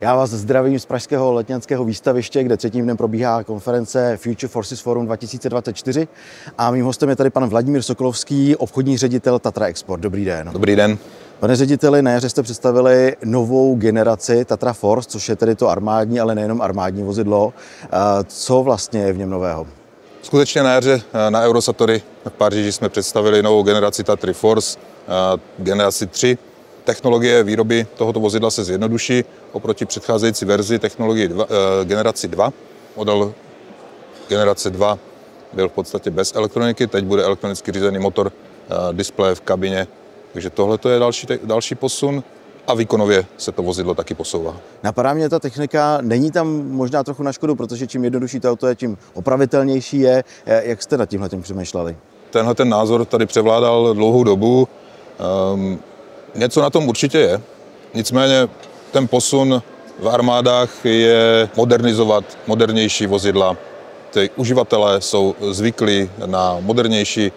Já vás zdravím z pražského letňanského výstaviště, kde třetím dnem probíhá konference Future Forces Forum 2024 a mým hostem je tady pan Vladimír Sokolovský, obchodní ředitel Tatra Export. Dobrý den. Dobrý den. Pane řediteli, na jaře jste představili novou generaci Tatra Force, což je tedy to armádní, ale nejenom armádní vozidlo. Co vlastně je v něm nového? Skutečně na jaře na Eurosatory v Paříži jsme představili novou generaci Tatry Force, generaci 3. Technologie výroby tohoto vozidla se zjednoduší oproti předcházející verzi generaci 2. Model generace 2 byl v podstatě bez elektroniky, teď bude elektronicky řízený motor, displeje v kabině, takže tohle je další posun a výkonově se to vozidlo taky posouvá. Napadá mě ta technika, není tam možná trochu na škodu, protože čím jednodušší to auto je, tím opravitelnější je. Jak jste nad tímhletím přemýšleli? Tenhle názor tady převládal dlouhou dobu. Něco na tom určitě je, nicméně ten posun v armádách je modernizovat modernější vozidla. Ty uživatelé jsou zvyklí na modernější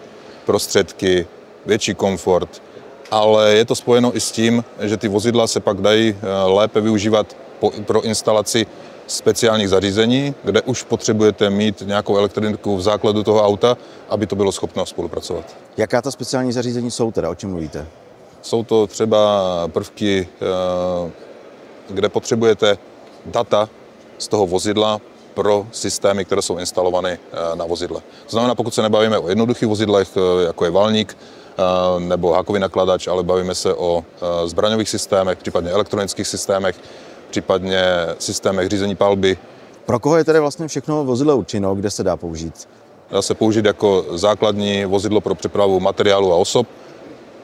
prostředky, větší komfort, ale je to spojeno i s tím, že ty vozidla se pak dají lépe využívat pro instalaci speciálních zařízení, kde už potřebujete mít nějakou elektroniku v základu toho auta, aby to bylo schopno spolupracovat. Jaká ta speciální zařízení jsou teda, o čem mluvíte? Jsou to třeba prvky, kde potřebujete data z toho vozidla pro systémy, které jsou instalované na vozidle. To znamená, pokud se nebavíme o jednoduchých vozidlech, jako je valník nebo hákový nakladač, ale bavíme se o zbraňových systémech, případně elektronických systémech, případně systémech řízení palby. Pro koho je tedy vlastně všechno vozidlo určeno, kde se dá použít? Dá se použít jako základní vozidlo pro přepravu materiálu a osob,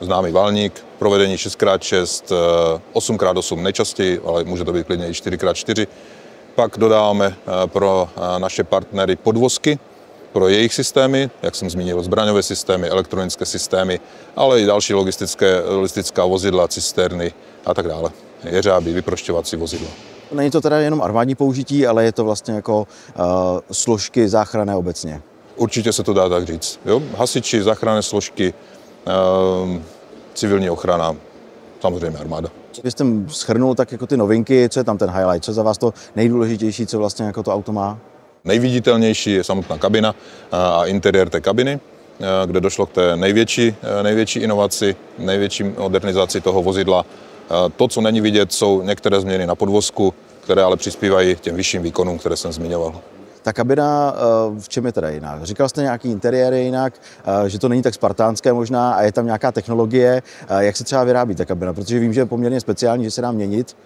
známý valník, provedení 6x6, 8x8 nejčastěji, ale může to být klidně i 4x4. Pak dodáváme pro naše partnery podvozky, pro jejich systémy, jak jsem zmínil, zbraňové systémy, elektronické systémy, ale i další logistická vozidla, cisterny a tak dále. Jeřáby, vyprošťovací vozidla. Není to teda jenom armádní použití, ale je to vlastně jako složky záchranné obecně. Určitě se to dá tak říct. Jo? Hasiči, záchranné složky, civilní ochrana, samozřejmě armáda. Vy jste shrnul tak jako ty novinky, co je tam ten highlight, co je za vás to nejdůležitější, co vlastně jako to auto má? Nejviditelnější je samotná kabina a interiér té kabiny, kde došlo k té největší inovaci, největší modernizaci toho vozidla. To, co není vidět, jsou některé změny na podvozku, které ale přispívají těm vyšším výkonům, které jsem zmiňoval. Ta kabina, v čem je teda jinak? Říkal jste nějaký interiér jinak, že to není tak spartánské možná a je tam nějaká technologie. Jak se třeba vyrábí ta kabina? Protože vím, že je poměrně speciální, že se dá měnit.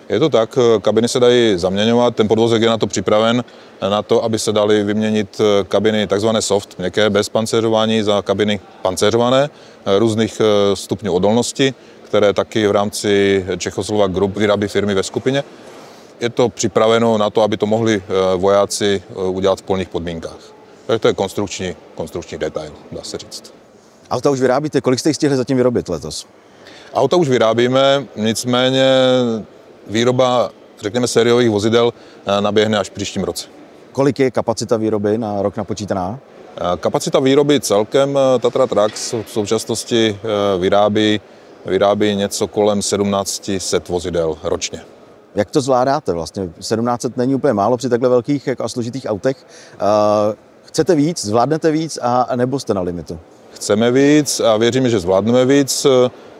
Je to tak, kabiny se dají zaměňovat, ten podvozek je na to připraven, na to, aby se daly vyměnit kabiny takzvané soft, měkké, bez pancéřování, za kabiny pancéřované, různých stupňů odolnosti, které taky v rámci Czechoslovak Group vyrábí firmy ve skupině. Je to připraveno na to, aby to mohli vojáci udělat v polních podmínkách. Takže to je konstrukční detail, dá se říct. Auta už vyrábíte, kolik jste jich stihli zatím vyrobit letos? Auta už vyrábíme, nicméně výroba, řekněme, sériových vozidel naběhne až v příštím roce. Kolik je kapacita výroby na rok napočítaná? Kapacita výroby celkem Tatra Trucks v současnosti vyrábí něco kolem 1700 vozidel ročně. Jak to zvládáte vlastně? 1700 není úplně málo při takhle velkých a složitých autech. Chcete víc, zvládnete víc a nebo jste na limitu? Chceme víc a věříme, že zvládneme víc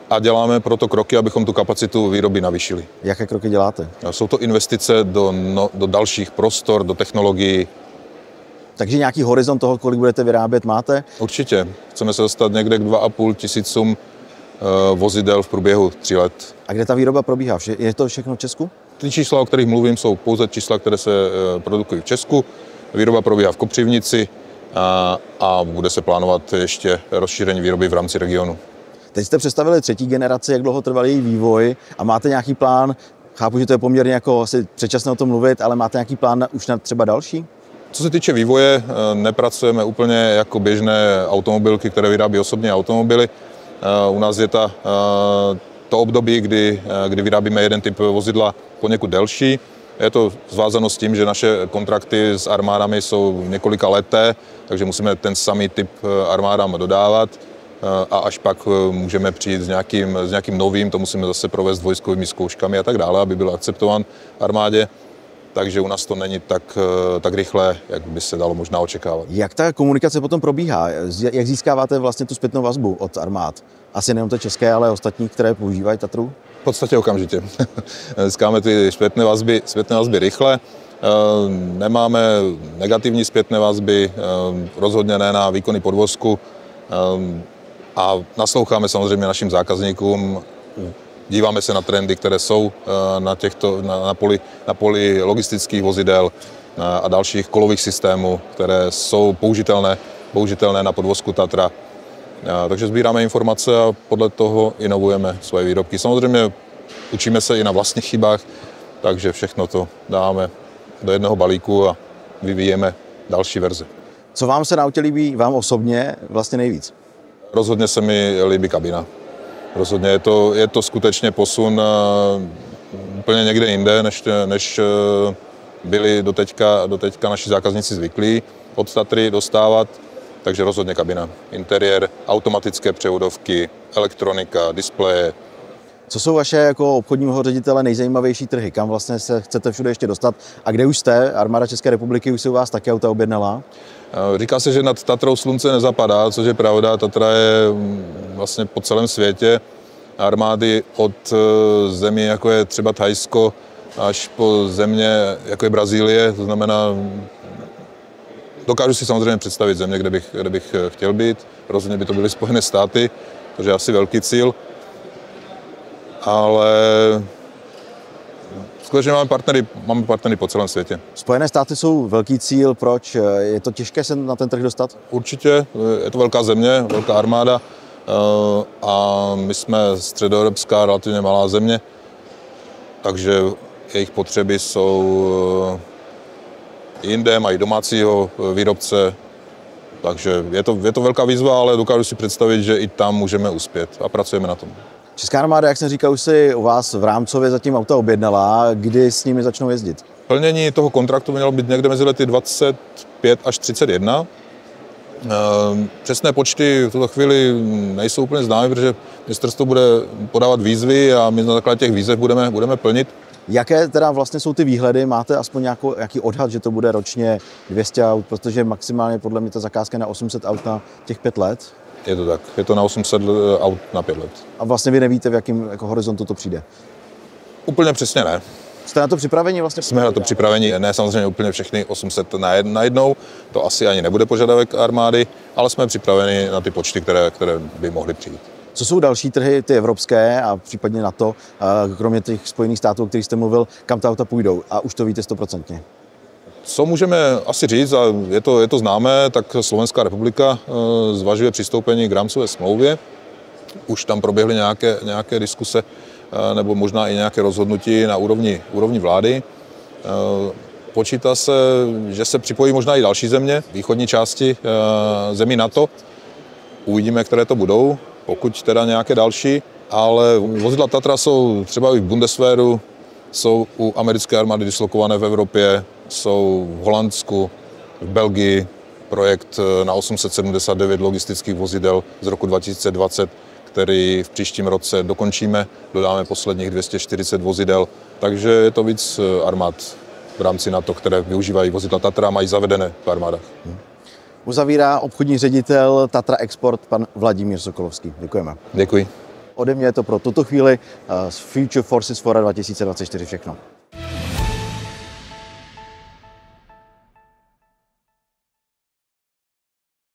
a děláme proto kroky, abychom tu kapacitu výroby navýšili. Jaké kroky děláte? Jsou to investice do dalších prostor, do technologií. Takže nějaký horizont toho, kolik budete vyrábět, máte? Určitě. Chceme se dostat někde k 2,5 tisícům vozidel v průběhu 3 let. A kde ta výroba probíhá? Je to všechno v Česku? Ty čísla, o kterých mluvím, jsou pouze čísla, které se produkují v Česku. Výroba probíhá v Kopřivnici a bude se plánovat ještě rozšíření výroby v rámci regionu. Teď jste představili třetí generaci, jak dlouho trval její vývoj a máte nějaký plán? Chápu, že to je poměrně jako asi předčasné o tom mluvit, ale máte nějaký plán už na třeba další? Co se týče vývoje, nepracujeme úplně jako běžné automobilky, které vyrábí osobní automobily. U nás je to období, kdy vyrábíme jeden typ vozidla poněkud delší. Je to svázano s tím, že naše kontrakty s armádami jsou několika leté, takže musíme ten samý typ armádám dodávat. a až pak můžeme přijít s nějakým novým, to musíme zase provést vojskovými zkouškami a tak dále, aby byl akceptován v armádě. Takže u nás to není tak rychle, jak by se dalo možná očekávat. Jak ta komunikace potom probíhá? Jak získáváte vlastně tu zpětnou vazbu od armád? Asi nejenom to české, ale ostatní, které používají Tatru? V podstatě okamžitě. Získáme ty zpětné vazby rychle. Nemáme negativní zpětné vazby, rozhodně ne na výkony podvozku. A nasloucháme samozřejmě našim zákazníkům. Díváme se na trendy, které jsou na poli logistických vozidel a dalších kolových systémů, které jsou použitelné na podvozku Tatra. Takže sbíráme informace a podle toho inovujeme svoje výrobky. Samozřejmě učíme se i na vlastních chybách, takže všechno to dáme do jednoho balíku a vyvíjeme další verze. Co vám se na autě líbí, vám osobně vlastně nejvíc? Rozhodně se mi líbí kabina. Rozhodně je to skutečně posun úplně někde jinde, než byli doteďka naši zákazníci zvyklí od Tatry dostávat. Takže rozhodně kabina. Interiér, automatické převodovky, elektronika, displeje. Co jsou vaše jako obchodního ředitele nejzajímavější trhy? Kam vlastně se chcete všude ještě dostat? A kde už jste? Armáda České republiky už si u vás taky auta objednala? Říká se, že nad Tatrou slunce nezapadá, což je pravda. Tatra je vlastně po celém světě. Armády od zemí, jako je třeba Thajsko, až po země, jako je Brazílie. To znamená, dokážu si samozřejmě představit země, kde bych chtěl být. Rozhodně by to byly Spojené státy, což je asi velký cíl. Ale skutečně máme partnery po celém světě. Spojené státy jsou velký cíl, proč? Je to těžké se na ten trh dostat? Určitě, je to velká země, velká armáda a my jsme středoevropská, relativně malá země, takže jejich potřeby jsou jinde, mají domácího výrobce, takže je to velká výzva, ale dokážu si představit, že i tam můžeme uspět a pracujeme na tom. Česká armáda, jak jsem říkal, už si u vás v Rámcově zatím auta objednala. Kdy s nimi začnou jezdit? Plnění toho kontraktu mělo být někde mezi lety 25 až 31. Přesné počty v tuto chvíli nejsou úplně známy, protože ministerstvo bude podávat výzvy a my na základě těch výzev budeme plnit. Jaké teda vlastně jsou ty výhledy? Máte aspoň nějaký odhad, že to bude ročně 200 aut, protože maximálně podle mě ta zakázka je na 800 aut na těch 5 let? Je to tak, je to na 800 aut na 5 let. A vlastně vy nevíte, v jakém jako horizontu to přijde? Úplně přesně ne. Jste na to připraveni vlastně? Jsme na to připraveni, ne samozřejmě úplně všechny 800 najednou, to asi ani nebude požadavek armády, ale jsme připraveni na ty počty, které by mohly přijít. Co jsou další trhy, ty evropské a případně NATO, kromě těch Spojených států, o kterých jste mluvil, kam ta auta půjdou? A už to víte 100%? Co můžeme asi říct, a je to známé, tak Slovenská republika zvažuje přistoupení k rámcové smlouvě. Už tam proběhly nějaké diskuse nebo možná i nějaké rozhodnutí na úrovni vlády. Počítá se, že se připojí možná i další země, východní části zemí NATO. Uvidíme, které to budou, pokud teda nějaké další, ale vozidla Tatra jsou třeba i v Bundeswehru, jsou u americké armády dislokované v Evropě, jsou v Holandsku, v Belgii, projekt na 879 logistických vozidel z roku 2020, který v příštím roce dokončíme, dodáme posledních 240 vozidel, takže je to víc armád v rámci NATO, které využívají vozidla Tatra a mají zavedené v armádách. Uzavírá obchodní ředitel Tatra Export pan Vladimír Sokolovský. Děkujeme. Děkuji. Ode mě je to pro tuto chvíli z Future Forces Fora 2024 všechno.